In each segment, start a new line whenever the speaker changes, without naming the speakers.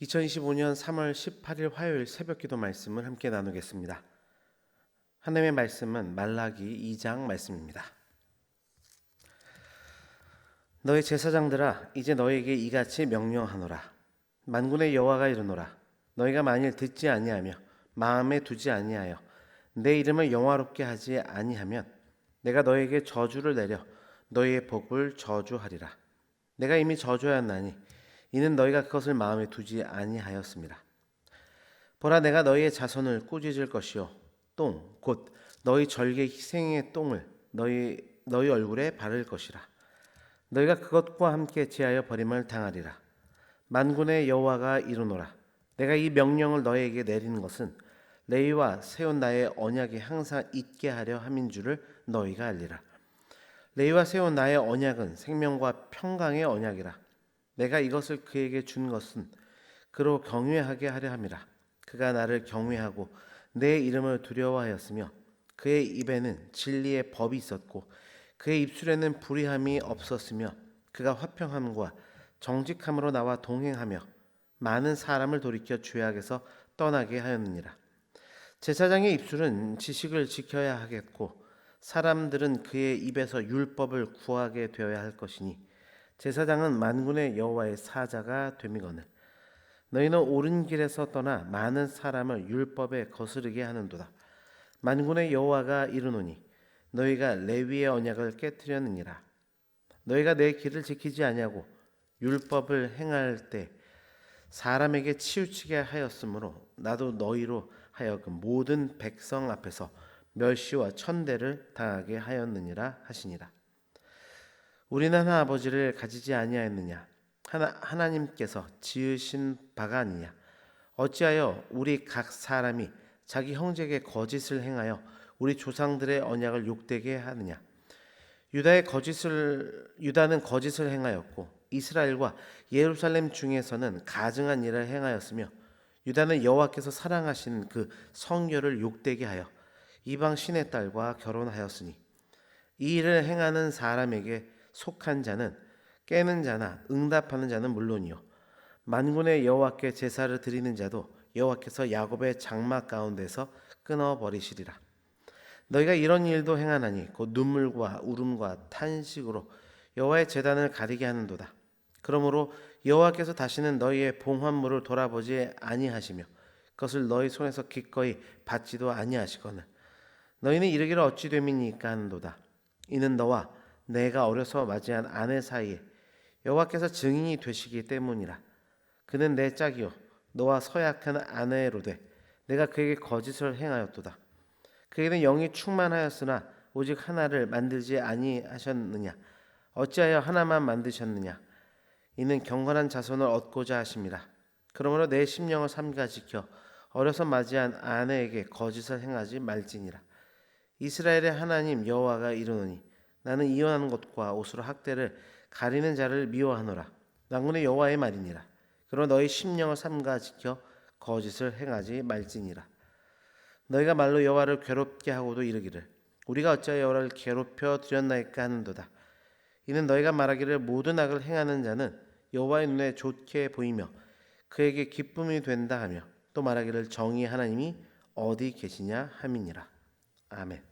2025년 3월 18일 화요일 새벽기도 말씀을 함께 나누겠습니다. 하나님의 말씀은 말라기 2장 말씀입니다. 너희 제사장들아, 이제 너희에게 이같이 명령하노라. 만군의 여호와가 이르노라. 너희가 만일 듣지 아니하며 마음에 두지 아니하여 내 이름을 영화롭게 하지 아니하면 내가 너희에게 저주를 내려 너희의 복을 저주하리라. 내가 이미 저주하였나니 이는 너희가 그것을 마음에 두지 아니하였습니다. 보라, 내가 너희의 자손을 꾸짖을 것이요 똥 곧 너희 절개 희생의 똥을 너희 얼굴에 바를 것이라. 너희가 그것과 함께 제하여 버림을 당하리라. 만군의 여호와가 이르노라. 내가 이 명령을 너희에게 내리는 것은 레위와 세운 나의 언약이 항상 있게 하려 함인 줄을 너희가 알리라. 레위와 세운 나의 언약은 생명과 평강의 언약이라. 내가 이것을 그에게 준 것은 그로 경외하게 하려 함이라. 그가 나를 경외하고 내 이름을 두려워하였으며 그의 입에는 진리의 법이 있었고 그의 입술에는 불의함이 없었으며 그가 화평함과 정직함으로 나와 동행하며 많은 사람을 돌이켜 죄악에서 떠나게 하였느니라. 제사장의 입술은 지식을 지켜야 하겠고 사람들은 그의 입에서 율법을 구하게 되어야 할 것이니 제사장은 만군의 여호와의 사자가 됨이거늘 너희는 옳은 길에서 떠나 많은 사람을 율법에 거스르게 하는도다. 만군의 여호와가 이르노니 너희가 레위의 언약을 깨뜨렸느니라. 너희가 내 길을 지키지 아니하고 율법을 행할 때 사람에게 치우치게 하였으므로 나도 너희로 하여금 모든 백성 앞에서 멸시와 천대를 당하게 하였느니라 하시니라. 우리는 하나 아버지를 가지지 아니하였느냐? 하나님께서 지으신 바가 아니냐? 어찌하여 우리 각 사람이 자기 형제에게 거짓을 행하여 우리 조상들의 언약을 욕되게 하느냐? 유다는 거짓을 행하였고 이스라엘과 예루살렘 중에서는 가증한 일을 행하였으며 유다는 여호와께서 사랑하시는 그 성결을 욕되게 하여 이방 신의 딸과 결혼하였으니 이 일을 행하는 사람에게 속한 자는 깨는 자나 응답하는 자는 물론이요 만군의 여호와께 제사를 드리는 자도 여호와께서 야곱의 장막 가운데서 끊어버리시리라. 너희가 이런 일도 행하나니 곧 눈물과 울음과 탄식으로 여호와의 제단을 가리게 하는도다. 그러므로 여호와께서 다시는 너희의 봉헌물을 돌아보지 아니하시며 그것을 너희 손에서 기꺼이 받지도 아니하시거늘 너희는 이르기를 어찌 됨이니까 하는도다. 이는 너와 내가 어려서 맞이한 아내 사이에 여호와께서 증인이 되시기 때문이라. 그는 내 짝이요 너와 서약한 아내로되 내가 그에게 거짓을 행하였도다. 그에게는 영이 충만하였으나 오직 하나를 만들지 아니하셨느냐? 어찌하여 하나만 만드셨느냐? 이는 경건한 자손을 얻고자 하심이라. 그러므로 내 심령을 삼가 지켜 어려서 맞이한 아내에게 거짓을 행하지 말지니라. 이스라엘의 하나님 여호와가 이르노니 나는 이혼하는 것과 옷으로 학대를 가리는 자를 미워하노라. 만군의 여호와의 말이니라. 그러나 너희 심령을 삼가 지켜 거짓을 행하지 말지니라. 너희가 말로 여호와를 괴롭게 하고도 이르기를 우리가 어찌하여 여호와를 괴롭혀 드렸나이까 하는도다. 이는 너희가 말하기를 모든 악을 행하는 자는 여호와의 눈에 좋게 보이며 그에게 기쁨이 된다 하며 또 말하기를 정의의 하나님이 어디 계시냐 함이니라. 아멘.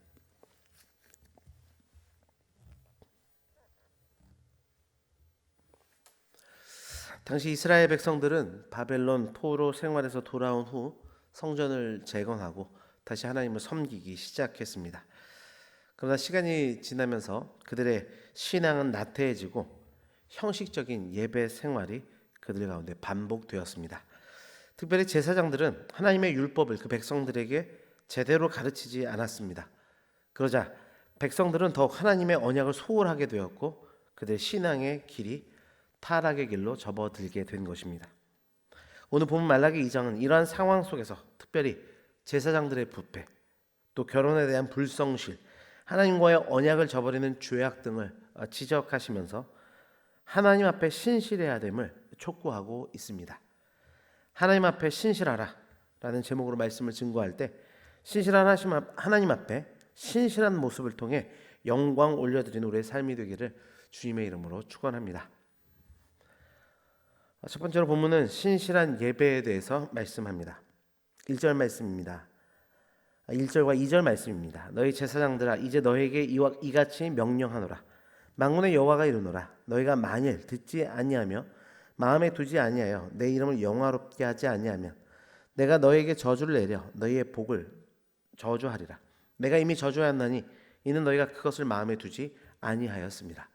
당시 이스라엘 백성들은 바벨론 포로 생활에서 돌아온 후 성전을 재건하고 다시 하나님을 섬기기 시작했습니다. 그러나 시간이 지나면서 그들의 신앙은 나태해지고 형식적인 예배 생활이 그들 가운데 반복되었습니다. 특별히 제사장들은 하나님의 율법을 그 백성들에게 제대로 가르치지 않았습니다. 그러자 백성들은 더욱 하나님의 언약을 소홀하게 되었고 그들의 신앙의 길이 타락의 길로 접어들게 된 것입니다. 오늘 본문 말라기 2장은 이러한 상황 속에서 특별히 제사장들의 부패, 또 결혼에 대한 불성실, 하나님과의 언약을 저버리는 죄악 등을 지적하시면서 하나님 앞에 신실해야 됨을 촉구하고 있습니다. 하나님 앞에 신실하라 라는 제목으로 말씀을 증거할 때 신실한 하나님 앞에 신실한 모습을 통해 영광 올려드리는 우리의 삶이 되기를 주님의 이름으로 축원합니다. 첫 번째로 본문은 신실한 예배에 대해서 말씀합니다. 1절 말씀입니다. 1절과 2절 말씀입니다. 너희 제사장들아 이제 너에게 이같이 명령하노라. 만군의 여호와가 이르노라. 너희가 만일 듣지 아니하며 마음에 두지 아니하여 내 이름을 영화롭게 하지 아니하면 내가 너에게 저주를 내려 너희의 복을 저주하리라. 내가 이미 저주하였나니 이는 너희가 그것을 마음에 두지 아니하였습니다.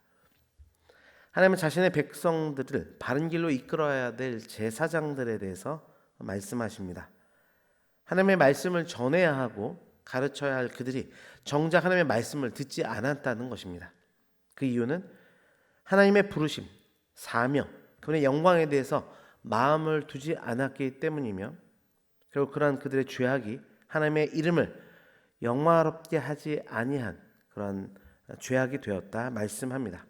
하나님은 자신의 백성들을 바른 길로 이끌어야 될 제사장들에 대해서 말씀하십니다. 하나님의 말씀을 전해야 하고 가르쳐야 할 그들이 정작 하나님의 말씀을 듣지 않았다는 것입니다. 그 이유는 하나님의 부르심, 사명, 그분의 영광에 대해서 마음을 두지 않았기 때문이며 결국 그러한 그들의 죄악이 하나님의 이름을 영화롭게 하지 아니한 그런 죄악이 되었다 말씀합니다.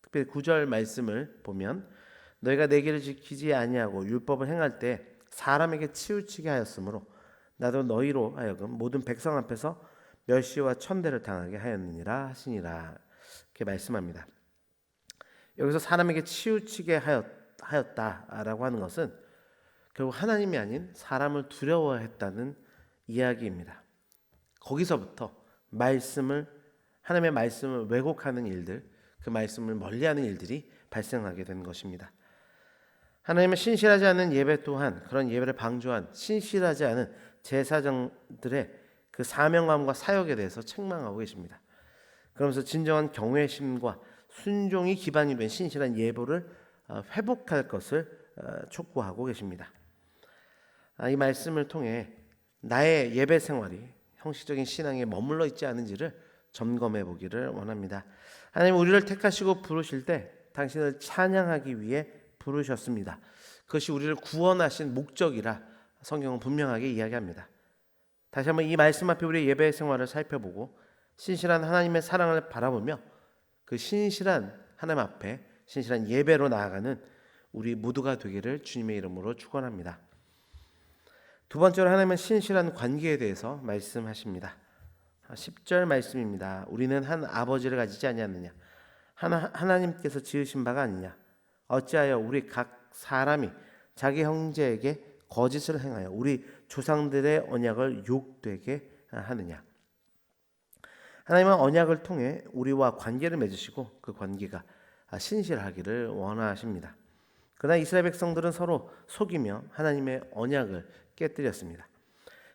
특별히 9절 말씀을 보면 너희가 내 길을 지키지 아니하고 율법을 행할 때 사람에게 치우치게 하였으므로 나도 너희로 하여금 모든 백성 앞에서 멸시와 천대를 당하게 하였느니라 하시니라 이렇게 말씀합니다. 여기서 사람에게 치우치게 하였다라고 하는 것은 결국 하나님이 아닌 사람을 두려워했다는 이야기입니다. 거기서부터 하나님의 말씀을 왜곡하는 일들, 그 말씀을 멀리하는 일들이 발생하게 된 것입니다. 하나님은 신실하지 않은 예배 또한 그런 예배를 방조한 신실하지 않은 제사장들의 그 사명감과 사역에 대해서 책망하고 계십니다. 그러면서 진정한 경외심과 순종이 기반이 된 신실한 예배를 회복할 것을 촉구하고 계십니다. 이 말씀을 통해 나의 예배 생활이 형식적인 신앙에 머물러 있지 않은지를 점검해 보기를 원합니다. 하나님 우리를 택하시고 부르실 때 당신을 찬양하기 위해 부르셨습니다. 그것이 우리를 구원하신 목적이라 성경은 분명하게 이야기합니다. 다시 한번 이 말씀 앞에 우리의 예배 생활을 살펴보고 신실한 하나님의 사랑을 바라보며 그 신실한 하나님 앞에 신실한 예배로 나아가는 우리 모두가 되기를 주님의 이름으로 축원합니다. 두 번째로 하나님은 신실한 관계에 대해서 말씀하십니다. 10절 말씀입니다. 우리는 한 아버지를 가지지 아니하느냐 하나님께서 지으신 바가 아니냐 어찌하여 우리 각 사람이 자기 형제에게 거짓을 행하여 우리 조상들의 언약을 욕되게 하느냐. 하나님은 언약을 통해 우리와 관계를 맺으시고 그 관계가 신실하기를 원하십니다. 그러나 이스라엘 백성들은 서로 속이며 하나님의 언약을 깨뜨렸습니다.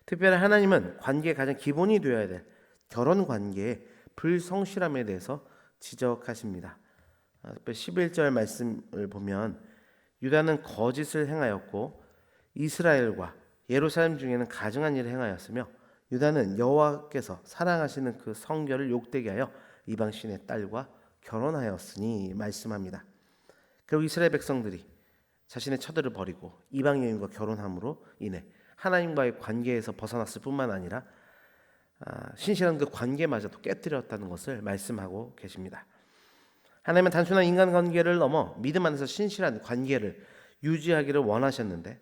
특별히 하나님은 관계의 가장 기본이 되어야 될 결혼 관계의 불성실함에 대해서 지적하십니다. 11절 말씀을 보면 유다는 거짓을 행하였고 이스라엘과 예루살렘 중에는 가증한 일을 행하였으며 유다는 여호와께서 사랑하시는 그 성결을 욕되게 하여 이방 신의 딸과 결혼하였으니 말씀합니다. 그리고 이스라엘 백성들이 자신의 처들을 버리고 이방 여인과 결혼함으로 인해 하나님과의 관계에서 벗어났을 뿐만 아니라 신실한 그 관계마저도 깨뜨렸다는 것을 말씀하고 계십니다. 하나님은 단순한 인간관계를 넘어 믿음 안에서 신실한 관계를 유지하기를 원하셨는데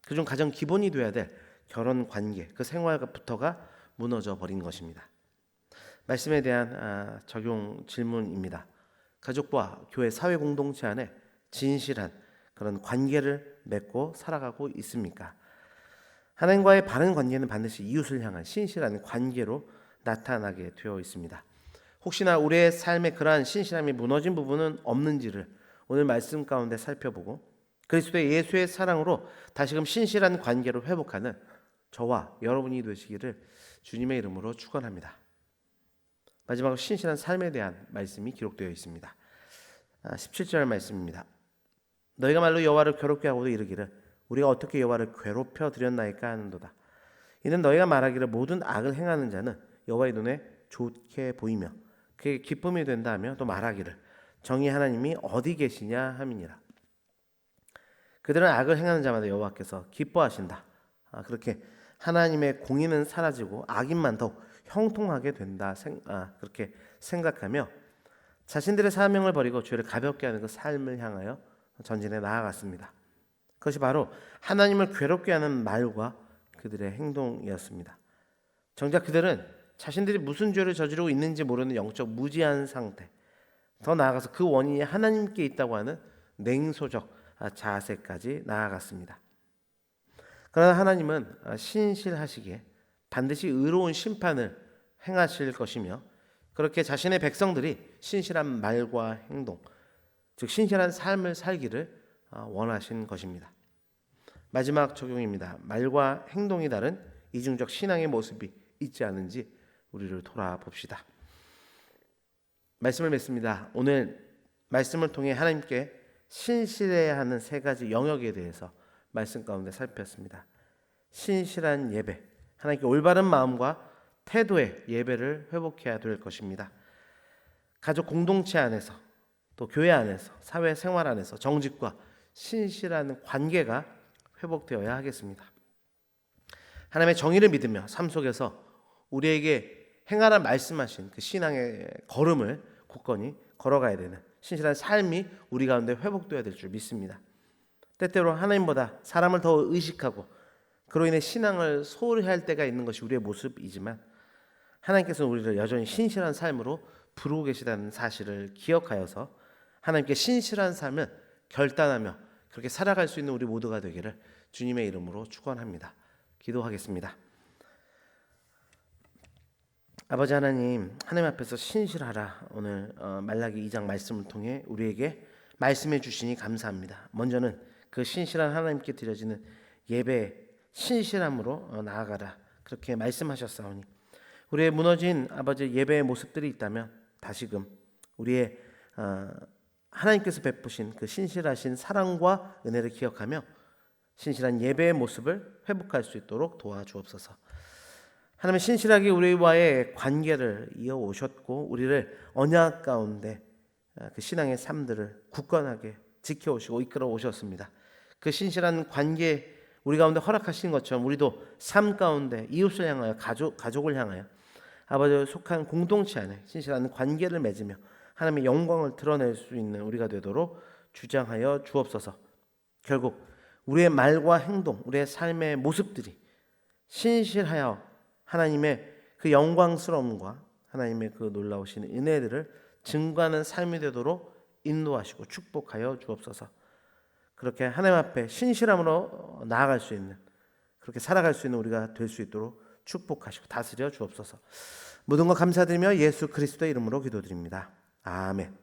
그중 가장 기본이 되어야 될 결혼관계, 그 생활부터가 무너져 버린 것입니다. 말씀에 대한 적용 질문입니다. 가족과 교회 사회 공동체 안에 진실한 그런 관계를 맺고 살아가고 있습니까? 하나님과의 바른 관계는 반드시 이웃을 향한 신실한 관계로 나타나게 되어 있습니다. 혹시나 우리의 삶에 그러한 신실함이 무너진 부분은 없는지를 오늘 말씀 가운데 살펴보고 그리스도의 예수의 사랑으로 다시금 신실한 관계를 회복하는 저와 여러분이 되시기를 주님의 이름으로 축원합니다. 마지막으로 신실한 삶에 대한 말씀이 기록되어 있습니다. 17절 말씀입니다. 너희가 말로 여호와를 괴롭게 하고도 이르기를 우리가 어떻게 여호와를 괴롭혀 드렸나이까 하는도다. 이는 너희가 말하기를 모든 악을 행하는 자는 여호와의 눈에 좋게 보이며 그게 기쁨이 된다 하며 또 말하기를 정의 하나님이 어디 계시냐 함이니라. 그들은 악을 행하는 자마다 여호와께서 기뻐하신다. 그렇게 하나님의 공의는 사라지고 악인만 더욱 형통하게 된다. 그렇게 생각하며 자신들의 사명을 버리고 죄를 가볍게 하는 그 삶을 향하여 전진해 나아갔습니다. 그것이 바로 하나님을 괴롭게 하는 말과 그들의 행동이었습니다. 정작 그들은 자신들이 무슨 죄를 저지르고 있는지 모르는 영적 무지한 상태, 더 나아가서 그 원인이 하나님께 있다고 하는 냉소적 자세까지 나아갔습니다. 그러나 하나님은 신실하시기에 반드시 의로운 심판을 행하실 것이며 그렇게 자신의 백성들이 신실한 말과 행동, 즉 신실한 삶을 살기를 원하신 것입니다. 마지막 적용입니다. 말과 행동이 다른 이중적 신앙의 모습이 있지 않은지 우리를 돌아봅시다. 말씀을 맺습니다. 오늘 말씀을 통해 하나님께 신실해야 하는 세 가지 영역에 대해서 말씀 가운데 살폈습니다. 신실한 예배, 하나님께 올바른 마음과 태도의 예배를 회복해야 될 것입니다. 가족 공동체 안에서 또 교회 안에서 사회 생활 안에서 정직과 신실한 관계가 회복되어야 하겠습니다. 하나님의 정의를 믿으며 삶 속에서 우리에게 행하라 말씀하신 그 신앙의 걸음을 굳건히 걸어가야 되는 신실한 삶이 우리 가운데 회복되어야 될 줄 믿습니다. 때때로 하나님보다 사람을 더 의식하고 그로 인해 신앙을 소홀히 할 때가 있는 것이 우리의 모습이지만 하나님께서는 우리를 여전히 신실한 삶으로 부르고 계시다는 사실을 기억하여서 하나님께 신실한 삶을 결단하며 그렇게 살아갈 수 있는 우리 모두가 되기를 주님의 이름으로 축원합니다. 기도하겠습니다. 아버지 하나님, 하나님 앞에서 신실하라. 오늘 말라기 2장 말씀을 통해 우리에게 말씀해 주시니 감사합니다. 먼저는 그 신실한 하나님께 드려지는 예배 신실함으로 나아가라. 그렇게 말씀하셨사오니 우리의 무너진 아버지 예배의 모습들이 있다면 다시금 우리의 하나님께서 베푸신 그 신실하신 사랑과 은혜를 기억하며 신실한 예배의 모습을 회복할 수 있도록 도와주옵소서. 하나님 신실하게 우리와의 관계를 이어오셨고 우리를 언약 가운데 그 신앙의 삶들을 굳건하게 지켜오시고 이끌어 오셨습니다. 그 신실한 관계 우리 가운데 허락하신 것처럼 우리도 삶 가운데 이웃을 향하여 가족을 향하여 아버지의 속한 공동체 안에 신실한 관계를 맺으며 하나님의 영광을 드러낼 수 있는 우리가 되도록 주장하여 주옵소서. 결국 우리의 말과 행동, 우리의 삶의 모습들이 신실하여 하나님의 그 영광스러움과 하나님의 그 놀라우신 은혜들을 증거하는 삶이 되도록 인도하시고 축복하여 주옵소서. 그렇게 하나님 앞에 신실함으로 나아갈 수 있는, 그렇게 살아갈 수 있는 우리가 될 수 있도록 축복하시고 다스려 주옵소서. 모든 것 감사드리며 예수 그리스도의 이름으로 기도드립니다. 아멘.